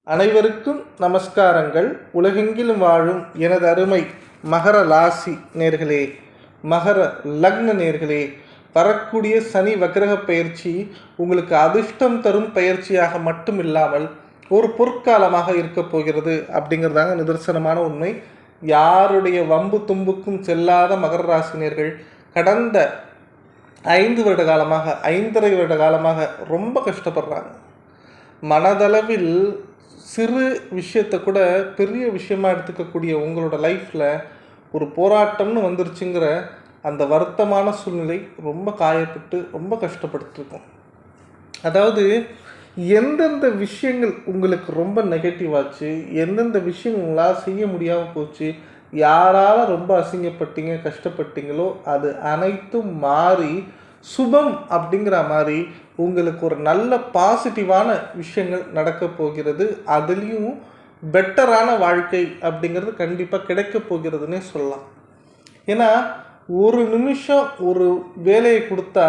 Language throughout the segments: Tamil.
அனைவருக்கும் நமஸ்காரங்கள். உலகெங்கிலும் வாழும் எனது அருமை மகர ராசி நேர்களே, மகர லக்ன நேர்களே, வரக்கூடிய சனி வக்கிரக பயிற்சி உங்களுக்கு அதிர்ஷ்டம் தரும் பயிற்சியாக மட்டும் இல்லாமல் ஒரு பொற்காலமாக இருக்க போகிறது அப்படிங்கிறதாங்க நிதர்சனமான உண்மை. யாருடைய வம்பு தும்புக்கும் செல்லாத மகர ராசினியர்கள் கடந்த 5 வருட காலமாக 5.5 வருட காலமாக ரொம்ப கஷ்டப்படுறாங்க. மனதளவில் சிறு விஷயத்தை கூட பெரிய விஷயமா எடுத்துக்கக்கூடிய உங்களோட லைஃப்பில் ஒரு போராட்டம்னு வந்துருச்சுங்கிற அந்த வருத்தமான சூழ்நிலை ரொம்ப காயப்பட்டு ரொம்ப கஷ்டப்பட்டுருக்கோம். அதாவது எந்தெந்த விஷயங்கள் உங்களுக்கு ரொம்ப நெகட்டிவ் ஆச்சு, எந்தெந்த விஷயங்கள் உங்களால் செய்ய முடியாமல் போச்சு, யாரால் ரொம்ப அசிங்கப்பட்டீங்க கஷ்டப்பட்டீங்களோ அது அனைத்தும் மாறி சுபம் அப்படிங்கிற மாதிரி உங்களுக்கு ஒரு நல்ல பாசிட்டிவான விஷயங்கள் நடக்க போகிறது. அதுலேயும் பெட்டரான வாழ்க்கை அப்படிங்கிறது கண்டிப்பாக கிடைக்க போகிறதுனே சொல்லலாம். ஏன்னா ஒரு நிமிஷம் ஒரு வேலையை கொடுத்தா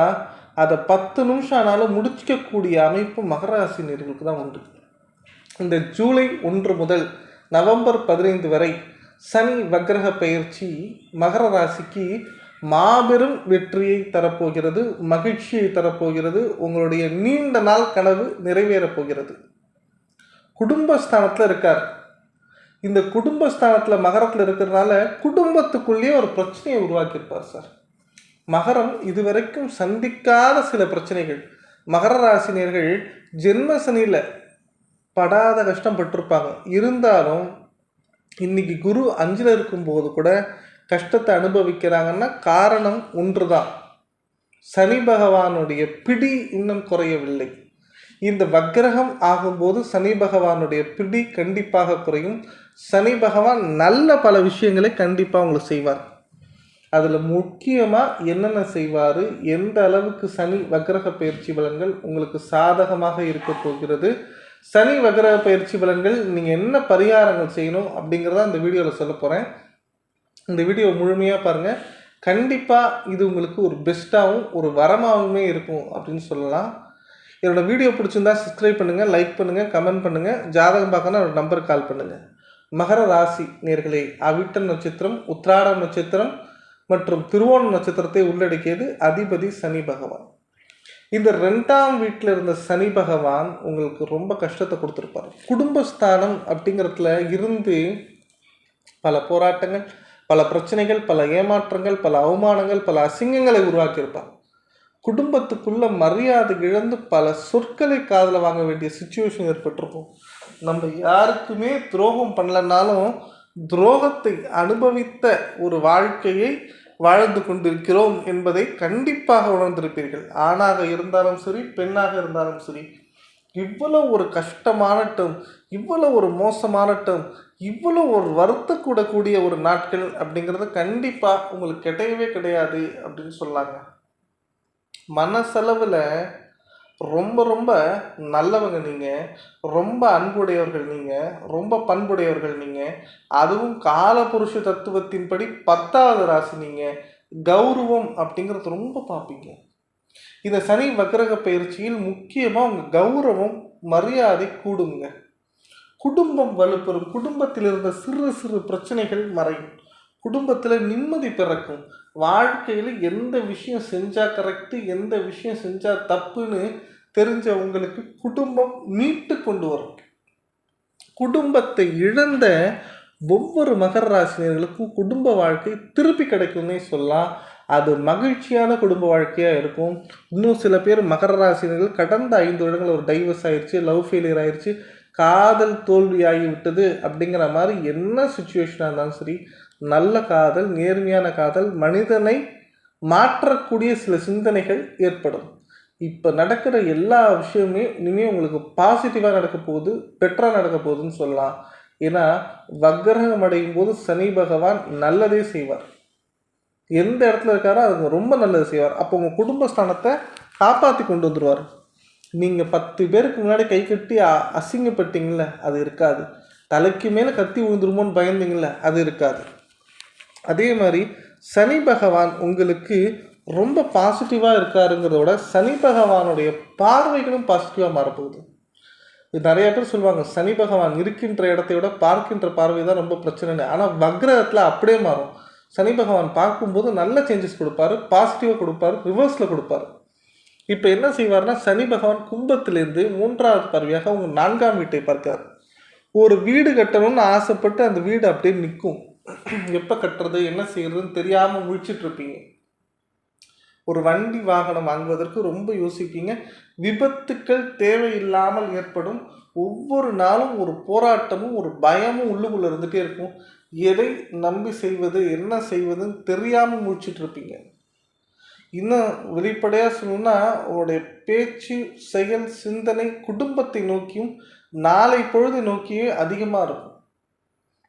அதை 10 நிமிஷம் ஆனாலும் முடிக்கக்கூடிய அமைப்பு மகராசினியர்களுக்கு தான் உண்டு. இந்த ஜூலை 1 முதல் நவம்பர் 15 வரை சனி வக்கிரக பயிற்சி மகர ராசிக்கு மாபெரும் வெற்றியை தரப்போகிறது, மகிழ்ச்சியை தரப்போகிறது. உங்களுடைய நீண்ட நாள் கனவு நிறைவேறப் போகிறது. குடும்பஸ்தானத்தில் இருக்கார். இந்த குடும்பஸ்தானத்தில் மகரத்தில் இருக்கிறதுனால குடும்பத்துக்குள்ளேயே ஒரு பிரச்சனையை உருவாக்கியிருப்பார் சார். மகரம் இதுவரைக்கும் சந்திக்காத சில பிரச்சனைகள். மகர ராசினியர்கள் ஜென்ம சனியில் படாத கஷ்டம் பட்டிருப்பாங்க. இருந்தாலும் இன்னைக்கு குரு 5ல் இருக்கும்போது கூட கஷ்டத்தை அனுபவிக்கிறாங்கன்னா காரணம் ஒன்று தான், சனி பகவானுடைய பிடி இன்னும் குறையவில்லை. இந்த வக்கிரகம் ஆகும்போது சனி பகவானுடைய பிடி கண்டிப்பாக குறையும். சனி பகவான் நல்ல பல விஷயங்களை கண்டிப்பாக உங்களுக்கு செய்வார். அதில் முக்கியமாக என்னென்ன செய்வார், எந்த அளவுக்கு சனி வக்கிரக பயிற்சி பலன்கள் உங்களுக்கு சாதகமாக இருக்க போகிறது, சனி வக்கிரக பயிற்சி பலன்கள் நீங்கள் என்ன பரிகாரங்கள் செய்யணும் அப்படிங்கிறத இந்த வீடியோவில் சொல்ல போகிறேன். இந்த வீடியோ முழுமையாக பாருங்கள். கண்டிப்பாக இது உங்களுக்கு ஒரு பெஸ்ட்டாகவும் ஒரு வரமாகவுமே இருக்கும் அப்படின்னு சொல்லலாம். என்னோடய வீடியோ பிடிச்சிருந்தா சப்ஸ்கிரைப் பண்ணுங்கள், லைக் பண்ணுங்கள், கமெண்ட் பண்ணுங்கள். ஜாதகம் பார்க்கணும் என்னோடய நம்பருக்கு கால் பண்ணுங்கள். மகர ராசி நேர்களே, அவிட்டம் நட்சத்திரம், உத்திராடம் நட்சத்திரம் மற்றும் திருவோணம் நட்சத்திரத்தை உள்ளடக்கியது அதிபதி சனி பகவான். இந்த 2ஆம் வீட்டில் இருந்த சனி பகவான் உங்களுக்கு ரொம்ப கஷ்டத்தை கொடுத்துருப்பார். குடும்பஸ்தானம் அப்படிங்கிறதுல இருந்து பல போராட்டங்கள், பல பிரச்சனைகள், பல ஏமாற்றங்கள், பல அவமானங்கள், பல அசிங்கங்களை உருவாக்கியிருப்பார். குடும்பத்துக்குள்ள மரியாதை இழந்து பல சொற்களை காதில் வாங்க வேண்டிய சிச்சுவேஷன் ஏற்பட்டிருக்கும். நம்ம யாருக்குமே துரோகம் பண்ணலனாலும் துரோகத்தை அனுபவித்த ஒரு வாழ்க்கையை வாழ்ந்து கொண்டிருக்கிறோம் என்பதை கண்டிப்பாக உணர்ந்திருப்பீர்கள். ஆணாக இருந்தாலும் சரி, பெண்ணாக இருந்தாலும் சரி, இவ்வளோ ஒரு கஷ்டமான டேர்ம், இவ்வளோ ஒரு மோசமான டேர்ம், இவ்வளோ ஒரு வருத்தக்கூடக்கூடிய ஒரு நாட்கள் அப்படிங்கிறது கண்டிப்பாக உங்களுக்கு கிடையவே கிடையாது அப்படின்னு சொல்லாங்க. மனசளவில் ரொம்ப ரொம்ப நல்லவங்க நீங்கள், ரொம்ப அன்புடையவர்கள் நீங்கள், ரொம்ப பண்புடையவர்கள் நீங்கள். அதுவும் காலபுருஷ தத்துவத்தின்படி 10வது ராசி நீங்கள். கௌரவம் அப்படிங்கிறது ரொம்ப பார்ப்பீங்க. இந்த சனி வக்கிரக பயிற்சியில் முக்கியமாக உங்கள் கௌரவம் மரியாதை கூடுங்க. குடும்பம் வலுப்பெறும். குடும்பத்தில் இருந்த சிறு சிறு பிரச்சனைகள் மறையும். குடும்பத்தில் நிம்மதி பிறக்கும். வாழ்க்கையில் எந்த விஷயம் செஞ்சால் கரெக்டு, எந்த விஷயம் செஞ்சால் தப்புன்னு தெரிஞ்ச உங்களுக்கு குடும்பம் மீட்டு கொண்டு வரும். குடும்பத்தை இழந்த ஒவ்வொரு மகர ராசினியர்களுக்கும் குடும்ப வாழ்க்கை திருப்பி கிடைக்கும்னே சொல்லலாம். அது மகிழ்ச்சியான குடும்ப வாழ்க்கையாக இருக்கும். இன்னும் சில பேர் மகர ராசினியர்கள் கடந்த 5 வருடங்கள் ஒரு டைவர்ஸ் ஆயிடுச்சு, லவ் ஃபெயிலியர் ஆயிடுச்சு, காதல் தோல்வியாகி விட்டது அப்படிங்கிற மாதிரி என்ன சுச்சுவேஷனாக இருந்தாலும் சரி, நல்ல காதல், நேர்மையான காதல், மனிதனை மாற்றக்கூடிய சில சிந்தனைகள் ஏற்படும். இப்போ நடக்கிற எல்லா விஷயமுமே இனிமேல் உங்களுக்கு பாசிட்டிவாக நடக்க போகுது, பெட்டராக நடக்க போகுதுன்னு சொல்லலாம். ஏன்னா வக்கிரகம் அடையும் போது சனி பகவான் நல்லதே செய்வார். எந்த இடத்துல இருக்காரோ அது ரொம்ப நல்லது செய்வார். அப்போ உங்கள் குடும்பஸ்தானத்தை காப்பாற்றி கொண்டு வந்துடுவார். நீங்கள் 10 பேருக்கு முன்னாடி கை கட்டி அசிங்கப்பட்டீங்கள, அது இருக்காது. தலைக்கு மேலே கத்தி விழுந்துருமோன்னு பயந்தீங்கள, அது இருக்காது. அதே மாதிரி சனி பகவான் உங்களுக்கு ரொம்ப பாசிட்டிவாக இருக்காருங்கிறத விட சனி பகவானுடைய பார்வைகளும் பாசிட்டிவாக மாறப்போகுது. நிறைய பேர் சொல்லுவாங்க சனி பகவான் இருக்கின்ற இடத்தை விட பார்க்கின்ற பார்வை தான் ரொம்ப பிரச்சனைன்னு. ஆனால் வக்ரத்தில் அப்படியே மாறும். சனி பகவான் பார்க்கும்போது நல்ல சேஞ்சஸ் கொடுப்பாரு, பாசிட்டிவாக கொடுப்பாரு, ரிவர்ஸில் கொடுப்பாரு. இப்போ என்ன செய்வார்னா, சனி பகவான் கும்பத்திலேருந்து 3வது பார்வையாக உங்கள் 4ஆம் வீட்டை பார்க்கார். ஒரு வீடு கட்டணும்னு ஆசைப்பட்டு அந்த வீடு அப்படியே நிற்கும். எப்போ கட்டுறது என்ன செய்யறதுன்னு தெரியாமல் முழிச்சிட்டு இருப்பீங்க. ஒரு வண்டி வாகனம் வாங்குவதற்கு ரொம்ப யோசிப்பீங்க. விபத்துக்கள் தேவையில்லாமல் ஏற்படும். ஒவ்வொரு நாளும் ஒரு போராட்டமும் ஒரு பயமும் உள்ளுக்குள்ளே இருந்துகிட்டே இருக்கும். எதை நம்பி செய்வது என்ன செய்வதுன்னு தெரியாமல் முடிச்சுட்டு இருப்பீங்க. இன்னும் வெளிப்படையாக சொல்லணும்னா, உங்களுடைய பேச்சு செயல் சிந்தனை குடும்பத்தை நோக்கியும் நாளை பொழுது நோக்கியும் அதிகமாக இருக்கும்.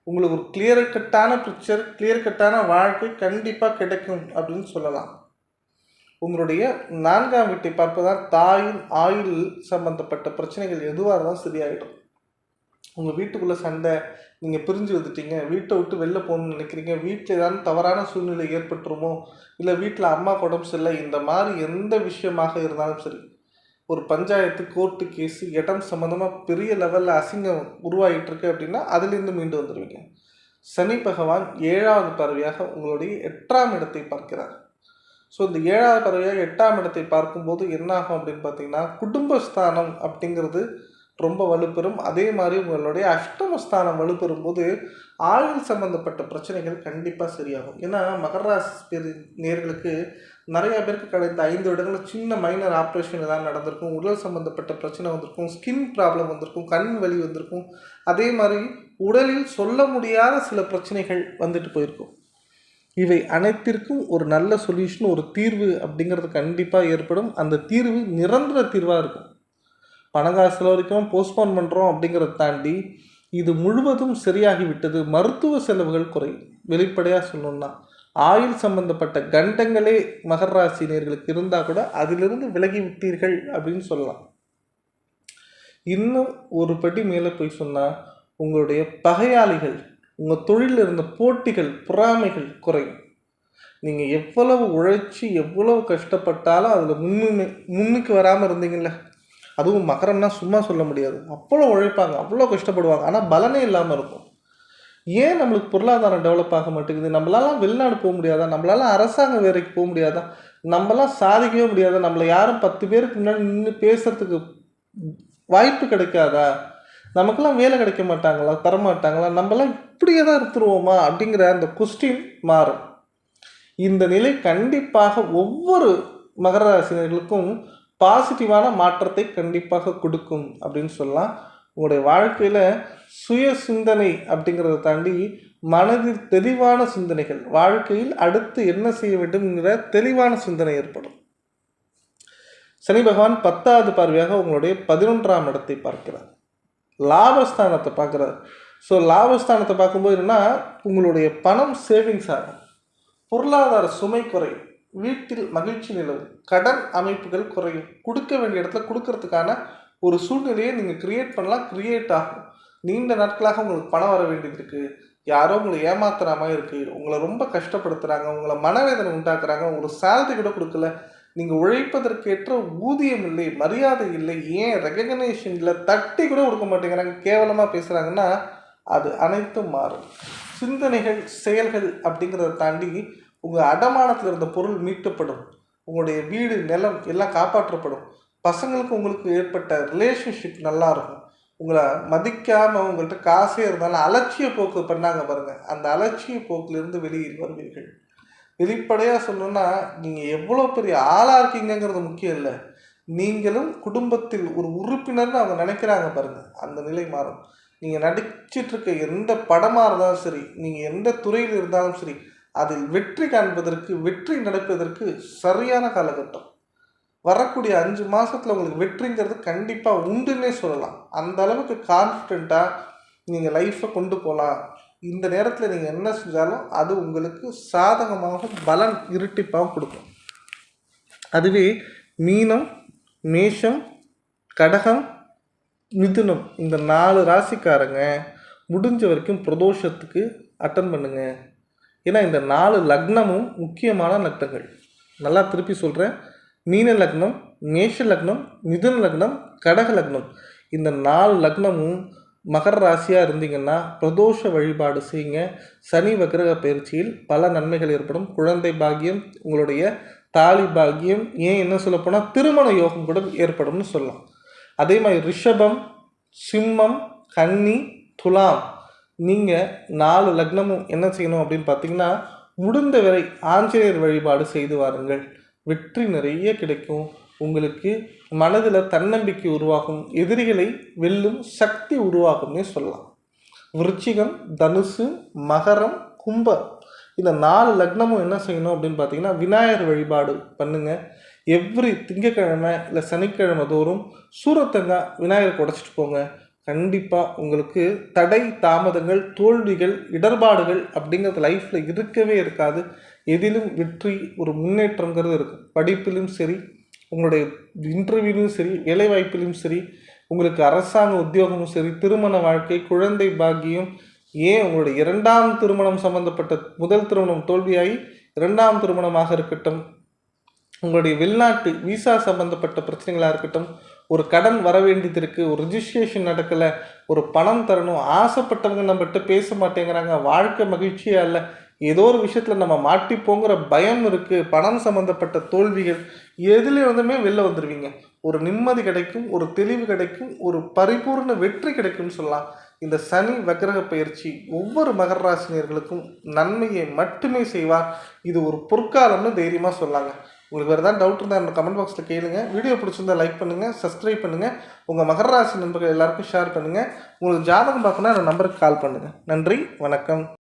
உங்களுக்கு ஒரு கிளியர் கட்டான பிக்சர், கிளியர் கட்டான வாழ்க்கை கண்டிப்பாக கிடைக்கும் அப்படின்னு சொல்லலாம். உங்களுடைய 4ஆம் வீட்டை பார்ப்பதால் தாயின் ஆயுள் சம்பந்தப்பட்ட பிரச்சனைகள் எதுவாக இருந்தாலும் சரியாயிடும். உங்கள் வீட்டுக்குள்ளே சண்டை, நீங்கள் பிரிஞ்சு வந்துட்டீங்க, வீட்டை விட்டு வெளில போகணும்னு நினைக்கிறீங்க, வீட்டில் ஏதாவது தவறான சூழ்நிலை ஏற்பட்டுருமோ, இல்லை வீட்டில் அம்மா உடம்பு சரியில்லை, இந்த மாதிரி எந்த விஷயமாக இருந்தாலும் சரி, ஒரு பஞ்சாயத்து கோர்ட்டு கேஸு இடம் சம்மந்தமாக பெரிய லெவலில் அசிங்கம் உருவாகிட்டுருக்கு அப்படின்னா அதிலிருந்து மீண்டு வந்துடுவீங்க. சனி பகவான் 7வது பார்வையாக உங்களுடைய 8ஆம் இடத்தை பார்க்கிறார். ஸோ இந்த 7வது பார்வையாக 8ஆம் இடத்தை பார்க்கும்போது என்ன ஆகும் அப்படின்னு பார்த்தீங்கன்னா, குடும்பஸ்தானம் அப்படிங்கிறது ரொம்ப வலுப்பெறும். அதே மாதிரி உங்களுடைய அஷ்டமஸ்தானம் வலுப்பெறும் போது ஆயுள் சம்பந்தப்பட்ட பிரச்சனைகள் கண்டிப்பாக சரியாகும். ஏன்னா மகர ராசி நேர்களுக்கு நிறைய பேருக்கு கடந்த 5 வருடங்களில் சின்ன மைனர் ஆப்ரேஷன் ஏதாவது நடந்திருக்கும், உடல் சம்பந்தப்பட்ட பிரச்சனை வந்திருக்கும், ஸ்கின் ப்ராப்ளம் வந்திருக்கும், கண் வலி வந்திருக்கும். அதே மாதிரி உடலில் சொல்ல முடியாத சில பிரச்சனைகள் வந்துட்டு போயிருக்கும். இவை அனைத்திற்கும் ஒரு நல்ல சொல்யூஷன், ஒரு தீர்வு அப்படிங்கிறது கண்டிப்பாக ஏற்படும். அந்த தீர்வு நிரந்தர தீர்வாக இருக்கும். பணங்காசில் வரைக்கும் போஸ்ட்போன் பண்ணுறோம் அப்படிங்கிறத தாண்டி இது முழுவதும் சரியாகிவிட்டது, மருத்துவ செலவுகள் குறையும். வெளிப்படையாக சொல்லணும்னா ஆயுள் சம்பந்தப்பட்ட கண்டங்களே மகர ராசினியர்களுக்கு இருந்தால் கூட அதிலிருந்து விலகி விட்டீர்கள் அப்படின்னு சொல்லலாம். இன்னும் ஒரு படி மேலே போய் சொன்னால் உங்களுடைய பகையாளிகள், உங்கள் தொழிலில் இருந்த போட்டிகள் பொறாமைகள் குறையும். நீங்கள் எவ்வளவு உழைச்சி எவ்வளவு கஷ்டப்பட்டாலும் அதில் முன்னுக்கு வராமல் இருந்தீங்கல்ல, அதுவும் மகரம்னா சும்மா சொல்ல முடியாது. அவ்வளோ உழைப்பாங்க, அவ்வளோ கஷ்டப்படுவாங்க, ஆனால் பலனே இல்லாமல் இருக்கும். ஏன் நம்மளுக்கு பொருளாதாரம் டெவலப் ஆக மாட்டேங்குது? நம்மளாலாம் வெளிநாடு போக முடியாதா? நம்மளால அரசாங்க வேலைக்கு போக முடியாதா? நம்மளாம் சாதிக்கவே முடியாதா? நம்மளை யாரும் 10 பேருக்கு முன்னாடி நின்று பேசுறதுக்கு வாய்ப்பு கிடைக்காதா? நமக்கெல்லாம் வேலை கிடைக்க மாட்டாங்களா, தரமாட்டாங்களா, நம்மளாம் இப்படியே தான் இருந்துருவோமா அப்படிங்கிற அந்த கொஸ்டின் மாறும். இந்த நிலை கண்டிப்பாக ஒவ்வொரு மகர ராசினர்களுக்கும் பாசிட்டிவான மாற்றத்தை கண்டிப்பாக கொடுக்கும் அப்படின்னு சொல்லலாம். உங்களுடைய வாழ்க்கையில் சுய சிந்தனை அப்படிங்கிறத தாண்டி மனதில் தெளிவான சிந்தனைகள், வாழ்க்கையில் அடுத்து என்ன செய்ய வேண்டும்ங்கிற தெளிவான சிந்தனை ஏற்படும். சனி பகவான் 10வது பார்வையாக உங்களுடைய 11ஆம் இடத்தை பார்க்கிறார், லாபஸ்தானத்தை பார்க்குறாரு. ஸோ லாபஸ்தானத்தை பார்க்கும்போது என்னன்னா, உங்களுடைய பணம் சேவிங்ஸ் ஆகும், பொருளாதார சுமை குறையும், வீட்டில் மகிழ்ச்சி நிலவும், கடன் அமைப்புகள் குறையும், கொடுக்க வேண்டிய இடத்துல கொடுக்கறதுக்கான ஒரு சூழ்நிலையை நீங்கள் கிரியேட் பண்ணலாம், கிரியேட் ஆகும். நீண்ட நாட்களாக உங்களுக்கு பணம் வர வேண்டியது இருக்குது, யாரோ உங்களை ஏமாத்துற மாதிரி இருக்குது, உங்களை ரொம்ப கஷ்டப்படுத்துகிறாங்க, உங்களை மனவேதனை உண்டாக்குறாங்க, ஒரு சேலரி கூட கொடுக்கல, நீங்கள் உழைப்பதற்கேற்ற ஊதியம் இல்லை, மரியாதை இல்லை, ஏன் ரெகக்னேஷன் இல்லை, தட்டி கூட கொடுக்க மாட்டேங்கிறாங்க, கேவலமாக பேசுகிறாங்கன்னா அது அனைத்தும் மாறும். சிந்தனைகள் செயல்கள் அப்படிங்கிறத தாண்டி உங்கள் அடமானத்தில் இருந்த பொருள் மீட்கப்படும், உங்களுடைய வீடு நிலம் எல்லாம் காப்பாற்றப்படும், பசங்களுக்கு உங்களுக்கு ஏற்பட்ட ரிலேஷன்ஷிப் நல்லாயிருக்கும், உங்களை மதிக்காமல் உங்கள்கிட்ட காசே இருந்தாலும் அலட்சிய போக்கு பண்ணாங்க பாருங்கள், அந்த அலட்சிய போக்கிலிருந்து வெளியில் வருவீர்கள். வெளிப்படையாக சொல்லணும்னா நீங்கள் எவ்வளோ பெரிய ஆளாக இருக்கீங்கிறது முக்கியம் இல்லை, நீங்களும் குடும்பத்தில் ஒரு உறுப்பினர்னு அவங்க நினைக்கிறாங்க பாருங்கள், அந்த நிலை மாறும். நீங்கள் நடிச்சிட்ருக்க எந்த படமாக இருந்தாலும் சரி, நீங்கள் எந்த துறையில் இருந்தாலும் சரி, அதில் வெற்றி காண்பதற்கு வெற்றி நடப்பதற்கு சரியான காலகட்டம். வரக்கூடிய 5 மாதத்தில் உங்களுக்கு வெற்றிங்கிறது கண்டிப்பாக உண்டுன்னே சொல்லலாம். அந்த அளவுக்கு கான்ஃபிடெண்ட்டாக நீங்கள் லைஃப்பை கொண்டு போகலாம். இந்த நேரத்தில் நீங்கள் என்ன செஞ்சாலும் அது உங்களுக்கு சாதகமாக பலன் இரட்டிப்பாகவும் கொடுக்கும். அதுவே மீனம், மேஷம், கடகம், மிதுனம் இந்த 4 ராசிக்காரங்க முடிஞ்ச வரைக்கும் பிரதோஷத்துக்கு அட்டன் பண்ணுங்க. ஏன்னா இந்த 4 லக்னமும் முக்கியமான லக்னங்கள். நல்லா திருப்பி சொல்கிறேன், மீன லக்னம், மேஷ லக்னம், மிதுன லக்னம், கடக லக்னம் இந்த 4 லக்னமும் மகர ராசியாக இருந்தீங்கன்னா பிரதோஷ வழிபாடு செய்யுங்க. சனி வக்கிரக பயிற்சியில் பல நன்மைகள் ஏற்படும். குழந்தை பாக்கியம், உங்களுடைய தாலி பாக்கியம், ஏன் என்ன சொல்லப்போனால் திருமண யோகம் கூட ஏற்படும்னு சொல்லலாம். அதே மாதிரி ரிஷபம், சிம்மம், கன்னி, துலாம், நீங்கள் 4 லக்னமும் என்ன செய்யணும் அப்படின்னு பார்த்தீங்கன்னா, முடிந்த வரை ஆஞ்சநேயர் வழிபாடு செய்து வாருங்கள். வெற்றி நிறைய கிடைக்கும். உங்களுக்கு மனதில் தன்னம்பிக்கை உருவாகும். எதிரிகளை வெல்லும் சக்தி உருவாகும்னே சொல்லலாம். விருச்சிகம், தனுசு, மகரம், கும்பம், இந்த 4 லக்னமும் என்ன செய்யணும் அப்படின்னு பார்த்தீங்கன்னா, விநாயகர் வழிபாடு பண்ணுங்கள். எவ்ரி திங்கக்கிழமை இல்லை சனிக்கிழமை தோறும் சூரத்தங்காய் விநாயகருக்கு உடைச்சிட்டு போங்க. கண்டிப்பாக உங்களுக்கு தடை, தாமதங்கள், தோல்விகள், இடர்பாடுகள் அப்படிங்கிறது லைஃப்பில் இருக்கவே இருக்காது. எதிலும் வெற்றி, ஒரு முன்னேற்றங்கிறது இருக்கும். படிப்பிலும் சரி, உங்களுடைய இன்டர்வியூலையும் சரி, வேலைவாய்ப்பிலும் சரி, உங்களுக்கு அரசாங்க உத்தியோகமும் சரி, திருமண வாழ்க்கை, குழந்தை பாக்கியம், ஏன் உங்களுடைய 2ஆம் திருமணம் சம்பந்தப்பட்ட முதல் திருமணம் தோல்வியாகி 2ஆம் திருமணமாக இருக்கட்டும், உங்களுடைய வெளிநாட்டு விசா சம்பந்தப்பட்ட பிரச்சனைகளாக இருக்கட்டும், ஒரு கடன் வர வேண்டியது இருக்குது, ஒரு ரிஜிஸ்ட்ரேஷன் நடக்கலை, ஒரு பணம் தரணும், ஆசைப்பட்டவங்க நம்மகிட்ட பேச மாட்டேங்கிறாங்க, வாழ்க்கை மகிழ்ச்சியாக இல்லை, ஏதோ ஒரு விஷயத்தில் நம்ம மாட்டிப்போங்கிற பயம் இருக்குது, பணம் சம்மந்தப்பட்ட தோல்விகள், எதுலேயும் வந்துமே வெளில வந்துடுவீங்க. ஒரு நிம்மதி கிடைக்கும், ஒரு தெளிவு கிடைக்கும், ஒரு பரிபூர்ண வெற்றி கிடைக்கும்னு சொல்லலாம். இந்த சனி வக்கிரக பயிற்சி ஒவ்வொரு மகர ராசினியர்களுக்கும் நன்மையை மட்டுமே செய்வார். இது ஒரு பொற்காலம்னு தைரியமாக சொல்லாங்க. உங்களுக்கு வேறு ஏதாவது டவுட் இருந்தால் என்னோட கமெண்ட் பாக்ஸில் கேளுங்க. வீடியோ பிடிச்சிருந்தால் லைக் பண்ணுங்கள், சப்ஸ்கிரைப் பண்ணுங்கள், உங்கள் மகர ராசி நண்பர்கள் எல்லாருக்கும் ஷேர் பண்ணுங்கள். உங்களுக்கு ஜாதகம் பார்க்கணுன்னா என்னோட நம்பருக்கு கால் பண்ணுங்கள். நன்றி, வணக்கம்.